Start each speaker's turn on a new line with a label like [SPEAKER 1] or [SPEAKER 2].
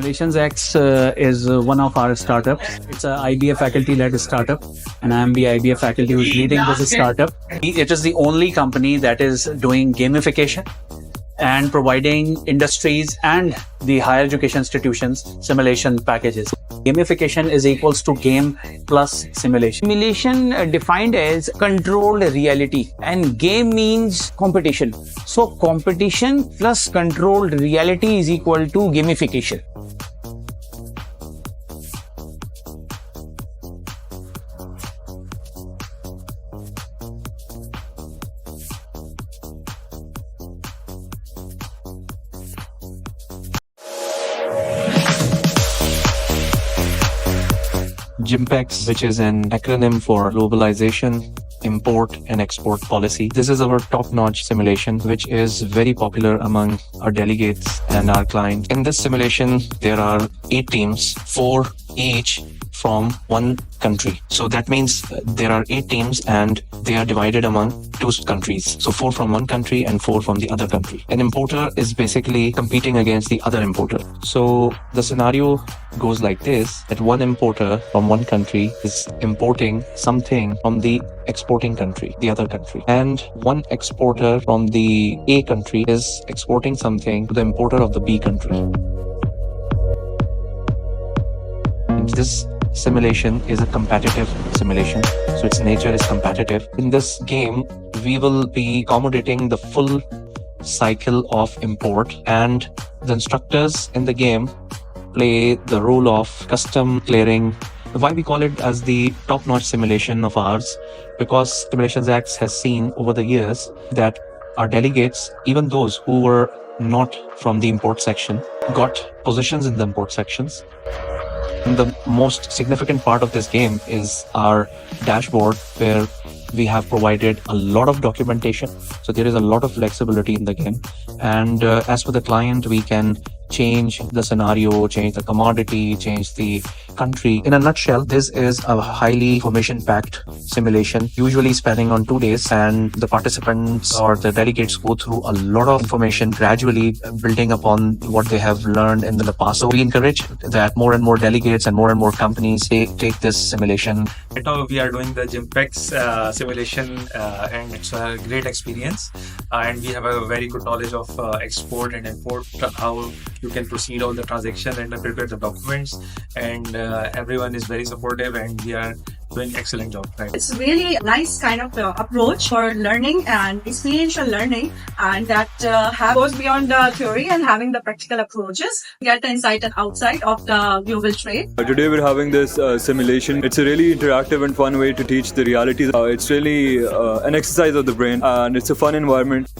[SPEAKER 1] SimulationsX is one of our startups. It's an IBA faculty-led startup, and I am the IBA faculty who's leading this startup. It is the only company that is doing gamification and providing industries and the higher education institutions simulation packages. Gamification is equals to game plus simulation.
[SPEAKER 2] Simulation defined as controlled reality, and game means competition. So competition plus controlled reality is equal to gamification.
[SPEAKER 3] GIMPEX, which is an acronym for Globalization, Import and Export Policy. This is our top-notch simulation, which is very popular among our delegates and our clients. In this simulation, there are 8 teams, 4 each from one country. So that means there are 8 teams and they are divided among 2 countries. So 4 from one country and 4 from the other country. An importer is basically competing against the other importer. So the scenario goes like this, that one importer from one country is importing something from the exporting country, the other country. And one exporter from the A country is exporting something to the importer of the B country. And this simulation is a competitive simulation, so its nature is competitive. In this game, we will be accommodating the full cycle of import, and the instructors in the game play the role of custom clearing. Why we call it as the top-notch simulation of ours? Because SimulationsX has seen over the years that our delegates, even those who were not from the import section, got positions in the import sections. And the most significant part of this game is our dashboard, where we have provided a lot of documentation. So there is a lot of flexibility in the game. And as for the client, we can change the scenario, change the commodity, change the country. In a nutshell, this is a highly information-packed simulation, usually spanning on 2 days, and the participants or the delegates go through a lot of information, gradually building upon what they have learned in the past. So we encourage that more and more delegates and more companies take this simulation.
[SPEAKER 4] Right now we are doing the GIMPEX simulation, and it's a great experience, and we have a very good knowledge of export and import, how you can proceed all the transaction and prepare the documents, and everyone is very supportive, and we are doing excellent job. Right?
[SPEAKER 5] It's really a nice kind of approach for learning and experiential learning, and that goes beyond the theory and having the practical approaches, get the insight and outside of the global trade.
[SPEAKER 6] Today we're having this simulation. It's a really interactive and fun way to teach the realities. It's really an exercise of the brain, and it's a fun environment.